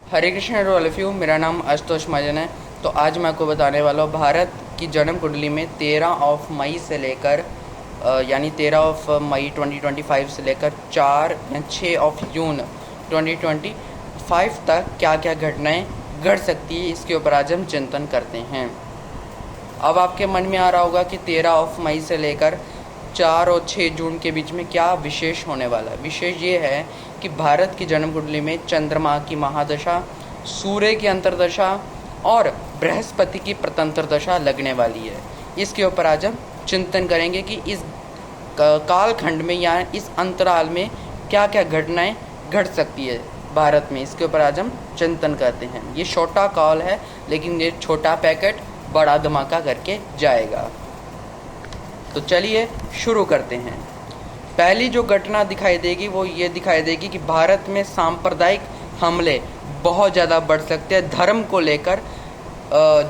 Hare Krishna to all of you. मेरा नाम आशुतोष महाजन है। तो आज मैं आपको बताने वाला हूँ भारत की जन्म कुंडली में 13 मई से लेकर यानी 13 मई 2025 से लेकर 4 या 6 जून 2025 तक क्या क्या घटनाएं घट सकती है, इसके ऊपर आज हम चिंतन करते हैं। अब आपके मन में आ रहा होगा कि 13 मई से लेकर 4 और 6 जून के बीच में क्या विशेष होने वाला है। विशेष ये है कि भारत की जन्म कुंडली में चंद्रमा की महादशा, सूर्य की अंतर्दशा और बृहस्पति की प्रतंत्र दशा लगने वाली है। इसके ऊपर आज हम चिंतन करेंगे कि इस कालखंड में या इस अंतराल में क्या क्या घटनाएं घट सकती है भारत में। इसके ऊपर आज हम चिंतन करते हैं। ये छोटा कॉल है, लेकिन ये छोटा पैकेट बड़ा धमाका करके जाएगा। तो चलिए शुरू करते हैं। पहली जो घटना दिखाई देगी वो ये दिखाई देगी कि भारत में सांप्रदायिक हमले बहुत ज़्यादा बढ़ सकते हैं। धर्म को लेकर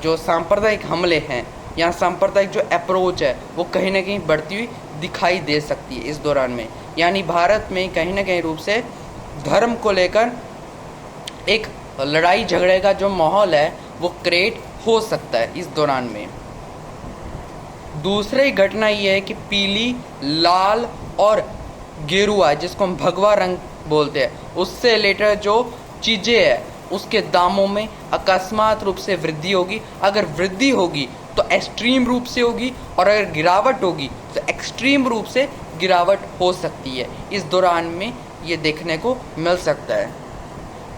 जो सांप्रदायिक हमले हैं या सांप्रदायिक जो अप्रोच है वो कहीं ना कहीं बढ़ती हुई दिखाई दे सकती है इस दौरान में। यानी भारत में कहीं ना कहीं रूप से धर्म को लेकर एक लड़ाई झगड़े का जो माहौल है वो क्रिएट हो सकता है इस दौरान में। दूसरी घटना ये है कि पीली, लाल और गेरुआ, जिसको हम भगवा रंग बोलते हैं, उससे रिलेटेड जो चीज़ें हैं उसके दामों में अकस्मात रूप से वृद्धि होगी। अगर वृद्धि होगी तो एक्सट्रीम रूप से होगी, और अगर गिरावट होगी तो एक्सट्रीम रूप से गिरावट हो सकती है। इस दौरान में ये देखने को मिल सकता है।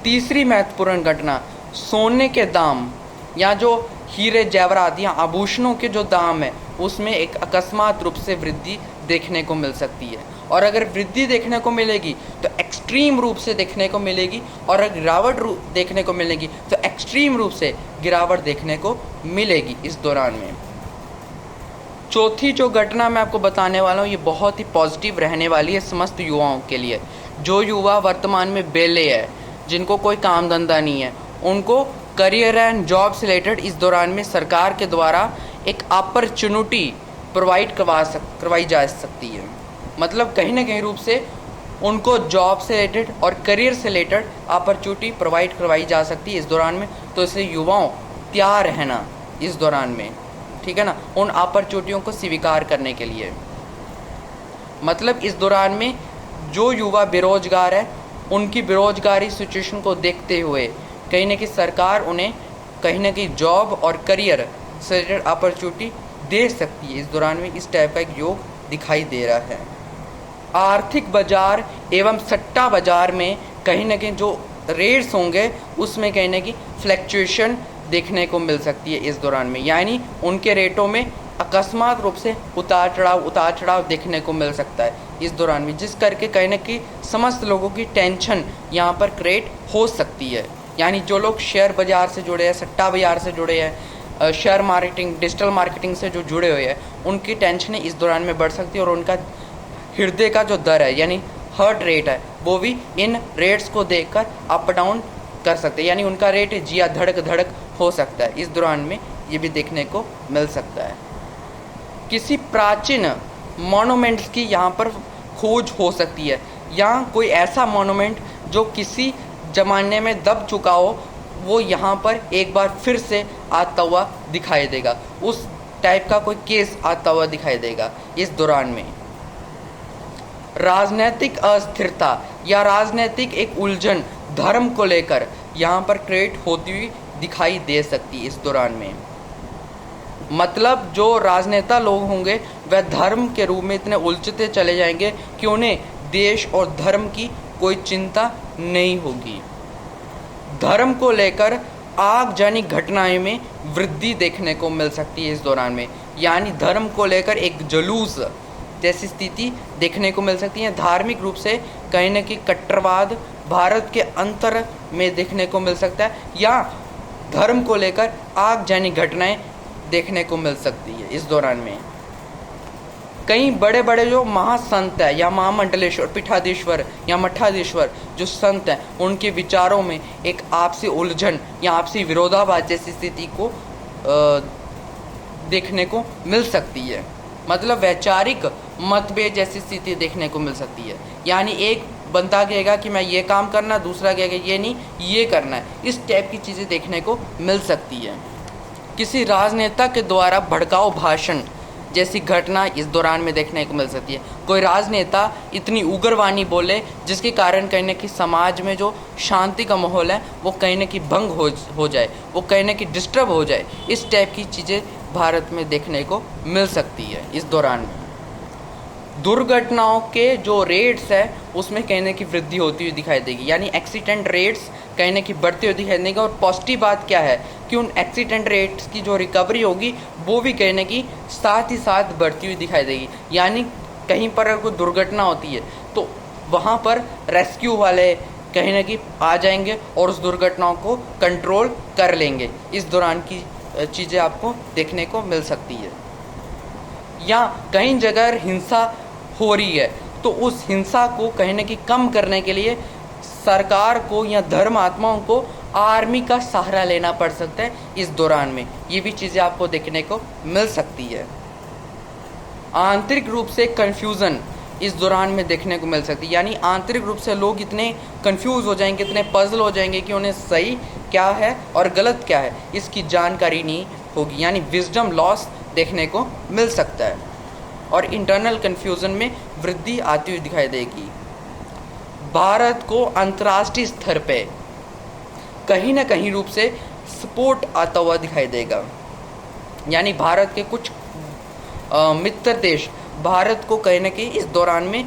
तीसरी महत्वपूर्ण घटना, सोने के दाम या जो हीरे जवाहरात या आभूषणों के जो दाम है उसमें एक अकस्मात रूप से वृद्धि देखने को मिल सकती है। और अगर वृद्धि देखने को मिलेगी तो एक्सट्रीम रूप से देखने को मिलेगी, और अगर गिरावट देखने को मिलेगी तो एक्सट्रीम रूप से गिरावट देखने को मिलेगी इस दौरान में। चौथी जो घटना मैं आपको बताने वाला हूँ ये बहुत ही पॉजिटिव रहने वाली है समस्त युवाओं के लिए। जो युवा वर्तमान में बेले है, जिनको कोई काम धंधा नहीं है, उनको करियर एंड जॉब से रिलेटेड इस दौरान में सरकार के द्वारा एक अपॉर्चुनिटी प्रोवाइड करवाई जा सकती है। मतलब कहीं ना कहीं रूप से उनको जॉब से रिलेटेड और करियर से रिलेटेड अपॉर्चुनिटी प्रोवाइड करवाई जा सकती है इस दौरान में। तो इससे युवाओं तैयार रहना इस दौरान में, ठीक है ना, उन अपॉर्चुनिटियों को स्वीकार करने के लिए। मतलब इस दौरान में जो युवा बेरोजगार है उनकी बेरोजगारी सिचुएशन को देखते हुए कहीं ना कहीं सरकार उन्हें कहीं ना कहीं जॉब और करियर से रिलेटेड अपॉर्चुनिटी दे सकती है इस दौरान में। इस टाइप का एक योग दिखाई दे रहा है। आर्थिक बाजार एवं सट्टा बाजार में कहीं ना कहीं जो रेट्स होंगे उसमें कहीं ना कहीं फ्लैक्चुएशन देखने को मिल सकती है इस दौरान में। यानी उनके रेटों में अकस्मात रूप से उतार चढ़ाव देखने को मिल सकता है इस दौरान में, जिस करके कहीं ना कहीं समस्त लोगों की टेंशन यहाँ पर क्रिएट हो सकती है। यानी जो लोग शेयर बाजार से जुड़े हैं, सट्टा बाजार से जुड़े हैं, शेयर मार्केटिंग, डिजिटल मार्केटिंग से जो जुड़े हुए हैं, उनकी टेंशनें इस दौरान में बढ़ सकती है। और उनका हृदय का जो दर है यानी हार्ट रेट है वो भी इन रेट्स को देखकर अप डाउन कर सकते हैं। यानी उनका रेट जिया धड़क हो सकता है इस दौरान में, ये भी देखने को मिल सकता है। किसी प्राचीन मॉन्यूमेंट्स की यहाँ पर खोज हो सकती है, या कोई ऐसा मॉन्यूमेंट जो किसी ज़माने में दब चुका हो वो यहाँ पर एक बार फिर से आता हुआ दिखाई देगा। उस टाइप का कोई केस आता हुआ दिखाई देगा इस दौरान में। राजनीतिक अस्थिरता या राजनीतिक एक उलझन धर्म को लेकर यहाँ पर क्रिएट होती हुई दिखाई दे सकती है इस दौरान में। मतलब जो राजनेता लोग होंगे वह धर्म के रूप में इतने उलझते चले जाएंगे कि उन्हें देश और धर्म की कोई चिंता नहीं होगी। धर्म को लेकर आगजनी घटनाएं में वृद्धि देखने को मिल सकती है इस दौरान में। यानी धर्म को लेकर एक जुलूस जैसी स्थिति देखने को मिल सकती है। धार्मिक रूप से कहीं न कहीं कट्टरवाद भारत के अंतर में देखने को मिल सकता है, या धर्म को लेकर आगजनी घटनाएं देखने को मिल सकती है इस दौरान में। कई बड़े बड़े जो महासंत है या महामंडलेश्वर, पीठाधीश्वर या मठाधीश्वर जो संत हैं, उनके विचारों में एक आपसी उलझन या आपसी विरोधाभास जैसी स्थिति को देखने को मिल सकती है। मतलब वैचारिक मतभेद जैसी स्थिति देखने को मिल सकती है। यानी एक बंदा कहेगा कि मैं ये काम करना, दूसरा कहेगा ये नहीं ये करना है। इस टाइप की चीज़ें देखने को मिल सकती है। किसी राजनेता के द्वारा भड़काऊ भाषण जैसी घटना इस दौरान में देखने को मिल सकती है। कोई राजनेता इतनी उग्रवाणी बोले जिसके कारण कहीं ना कहीं समाज में जो शांति का माहौल है वो कहीं ना कहीं भंग हो जाए, वो कहीं ना कहीं डिस्टर्ब हो जाए। इस टाइप की चीज़ें भारत में देखने को मिल सकती है इस दौरान में। दुर्घटनाओं के जो रेट्स है उसमें कहीं ना कहीं वृद्धि होती हुई दिखाई देगी, यानी एक्सीडेंट रेट्स कहीं ना कहीं बढ़ते हुए दिखाई देंगे। और पॉजिटिव बात क्या है कि उन एक्सीडेंट रेट्स की जो रिकवरी होगी वो भी कहीं ना कहीं साथ ही साथ बढ़ती हुई दिखाई देगी। यानी कहीं पर अगर कोई दुर्घटना होती है तो वहाँ पर रेस्क्यू वाले कहीं ना कहीं आ जाएंगे और उस दुर्घटनाओं को कंट्रोल कर लेंगे। इस दौरान की चीज़ें आपको देखने को मिल सकती है। या कहीं जगह हिंसा हो रही है तो उस हिंसा को कहीं ना कहीं कम करने के लिए सरकार को या धर्म आत्माओं को आर्मी का सहारा लेना पड़ सकता है इस दौरान में। ये भी चीज़ें आपको देखने को मिल सकती है। आंतरिक रूप से कन्फ्यूज़न इस दौरान में देखने को मिल सकती है, यानी आंतरिक रूप से लोग इतने कंफ्यूज हो जाएंगे, इतने पजल हो जाएंगे कि उन्हें सही क्या है और गलत क्या है इसकी जानकारी नहीं होगी, यानी विजडम लॉस देखने को मिल सकता है। और इंटरनल कन्फ्यूज़न में वृद्धि आती हुई दिखाई देगी। भारत को अंतर्राष्ट्रीय स्तर पे कहीं ना कहीं रूप से सपोर्ट आता हुआ दिखाई देगा, यानी भारत के कुछ मित्र देश भारत को कहीं ना कहीं इस दौरान में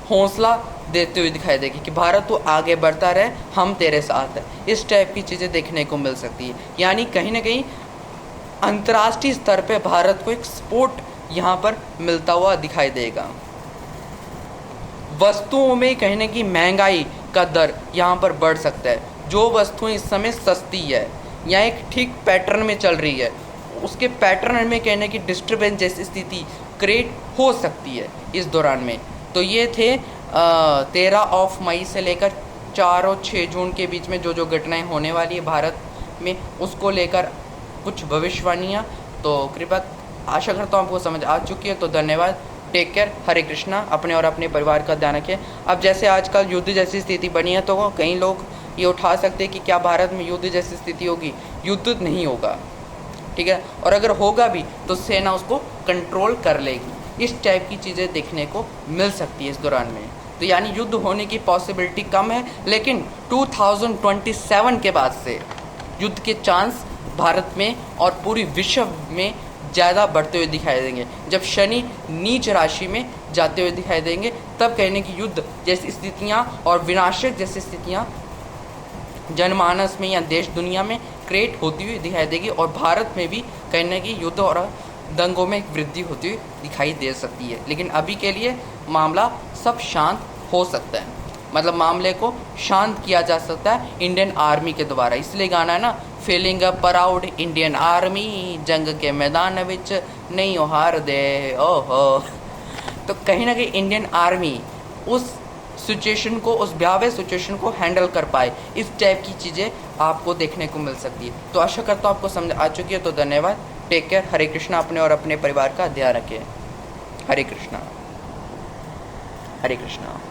हौसला देते हुए दिखाई देगी कि भारत तो आगे बढ़ता रहे, हम तेरे साथ है। इस टाइप की चीज़ें देखने को मिल सकती है, यानी कहीं ना कहीं अंतर्राष्ट्रीय स्तर पे भारत को एक सपोर्ट यहाँ पर मिलता हुआ दिखाई देगा। वस्तुओं में कहीं ना कहीं महंगाई का दर यहाँ पर बढ़ सकता है। जो वस्तुएं इस समय सस्ती है या एक ठीक पैटर्न में चल रही है उसके पैटर्न में कहीं ना कहीं डिस्टर्बेंस जैसी स्थिति क्रिएट हो सकती है इस दौरान में। तो ये थे 13 मई से लेकर 4 और 6 जून के बीच में जो घटनाएं होने वाली है भारत में उसको लेकर कुछ भविष्यवाणियाँ। तो कृपया आशा करता हूँ आपको समझ आ चुकी है। तो धन्यवाद, टेक केयर, हरे कृष्णा। अपने और अपने परिवार का ध्यान रखें। अब जैसे आजकल युद्ध जैसी स्थिति बनी है तो कई लोग ये उठा सकते हैं कि क्या भारत में युद्ध जैसी स्थिति होगी। युद्ध नहीं होगा, ठीक है, और अगर होगा भी तो सेना उसको कंट्रोल कर लेगी। इस टाइप की चीज़ें देखने को मिल सकती है इस दौरान में। तो यानी युद्ध होने की पॉसिबिलिटी कम है, लेकिन 2027 के बाद से युद्ध के चांस भारत में और पूरी विश्व में ज़्यादा बढ़ते हुए दिखाई देंगे। जब शनि नीच राशि में जाते हुए दिखाई देंगे तब कहने की युद्ध जैसी स्थितियाँ और विनाशक जैसी स्थितियाँ जनमानस में या देश दुनिया में क्रिएट होती हुई दिखाई देगी और भारत में भी कहीं ना कहीं युद्ध और दंगों में वृद्धि होती हुई दिखाई दे सकती है। लेकिन अभी के लिए मामला सब शांत हो सकता है, मतलब मामले को शांत किया जा सकता है इंडियन आर्मी के द्वारा। इसलिए गाना है ना, feeling a proud Indian army, जंग के मैदान विच नहीं हो हार दे ओहो। तो कहीं ना कहीं इंडियन आर्मी उस सिचुएशन को, उस भयावह सिचुएशन को हैंडल कर पाए, इस टाइप की चीज़ें आपको देखने को मिल सकती है। तो आशा करता हूँ आपको समझ आ चुकी है। तो धन्यवाद, टेक केयर, हरे कृष्णा। अपने और अपने परिवार का ध्यान रखें। हरे कृष्णा, हरे कृष्णा।